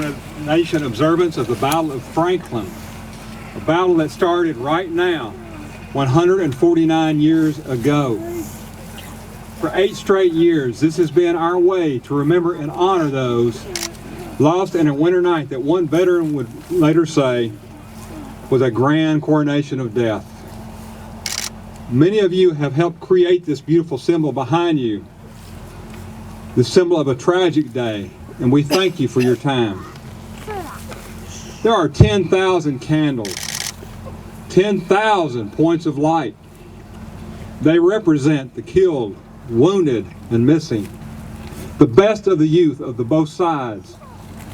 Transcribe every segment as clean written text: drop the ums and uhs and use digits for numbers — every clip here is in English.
Illumination observance of the Battle of Franklin, a battle that started right now, 149 years ago. For 8 straight years, this has been our way to remember and honor those lost in a winter night that one veteran would later say was a grand coronation of death. Many of you have helped create this beautiful symbol behind you, the symbol of a tragic day, and we thank you for your time. There are 10,000 candles, 10,000 points of light. They represent the killed, wounded, and missing. The best of the youth of the both sides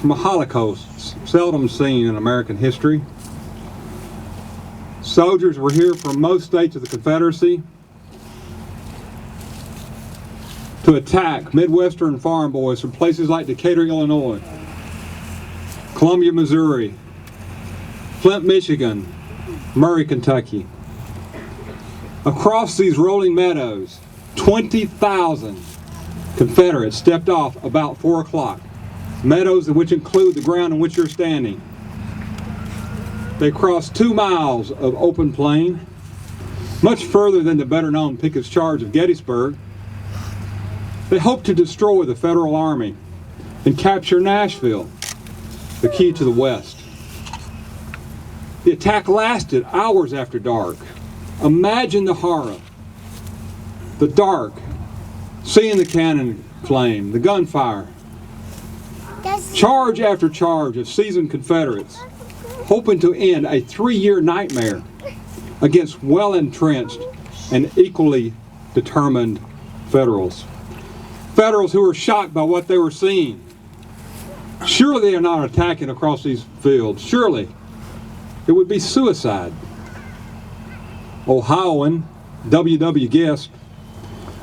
from a Holocaust seldom seen in American history. Soldiers were here from most states of the Confederacy to attack Midwestern farm boys from places like Decatur, Illinois, Columbia, Missouri, Flint, Michigan, Murray, Kentucky. Across these rolling meadows, 20,000 Confederates stepped off about 4 o'clock. Meadows which include the ground on which you're standing. They crossed 2 miles of open plain, much further than the better-known Pickett's Charge of Gettysburg. They hoped to destroy the Federal Army and capture Nashville, the key to the West. The attack lasted hours after dark. Imagine the horror. The dark, seeing the cannon flame, the gunfire. Charge after charge of seasoned Confederates, hoping to end a 3-year nightmare against well-entrenched and equally determined Federals. Federals who were shocked by what they were seeing. Surely they are not attacking across these fields. Surely it would be suicide. Ohioan W.W. Guest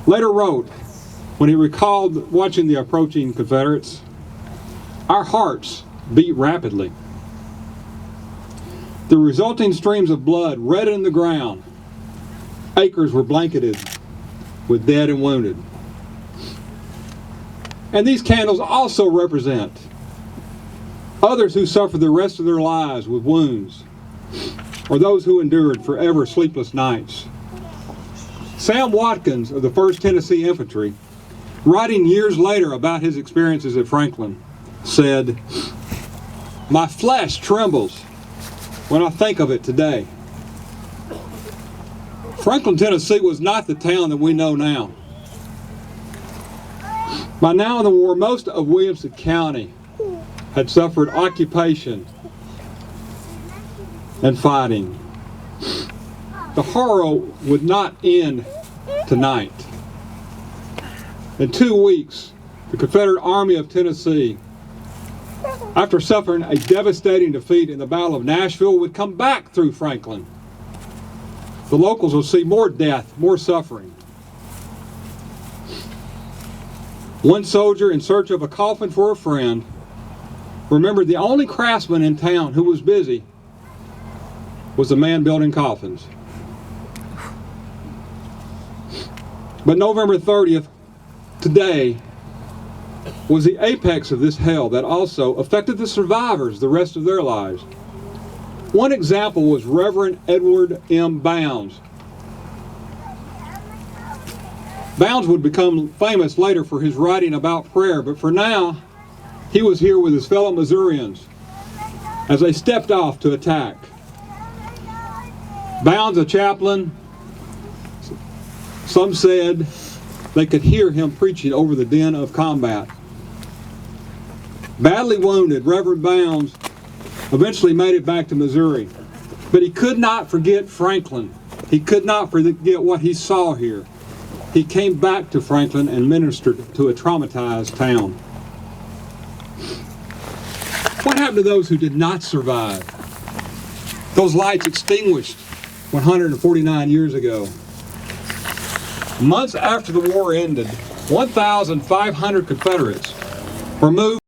later wrote, when he recalled watching the approaching Confederates, "Our hearts beat rapidly. The resulting streams of blood reddened the ground. Acres were blanketed with dead and wounded." And these candles also represent others who suffered the rest of their lives with wounds, or those who endured forever sleepless nights. Sam Watkins of the 1st Tennessee Infantry, writing years later about his experiences at Franklin, said, "My flesh trembles when I think of it today." Franklin, Tennessee was not the town that we know now. By now in the war, most of Williamson County had suffered occupation and fighting. The horror would not end tonight. In 2 weeks, the Confederate Army of Tennessee, after suffering a devastating defeat in the Battle of Nashville, would come back through Franklin. The locals will see more death, more suffering. One soldier, in search of a coffin for a friend, remembered the only craftsman in town who was busy was the man building coffins. But November 30th, today, was the apex of this hell that also affected the survivors the rest of their lives. One example was Reverend Edward M. Bounds. Bounds would become famous later for his writing about prayer, but for now, he was here with his fellow Missourians as they stepped off to attack. Bounds, a chaplain, some said they could hear him preaching over the din of combat. Badly wounded, Reverend Bounds eventually made it back to Missouri, but he could not forget Franklin. He could not forget what he saw here. He came back to Franklin and ministered to a traumatized town. What happened to those who did not survive? Those lights extinguished 149 years ago. Months after the war ended, 1,500 Confederates were moved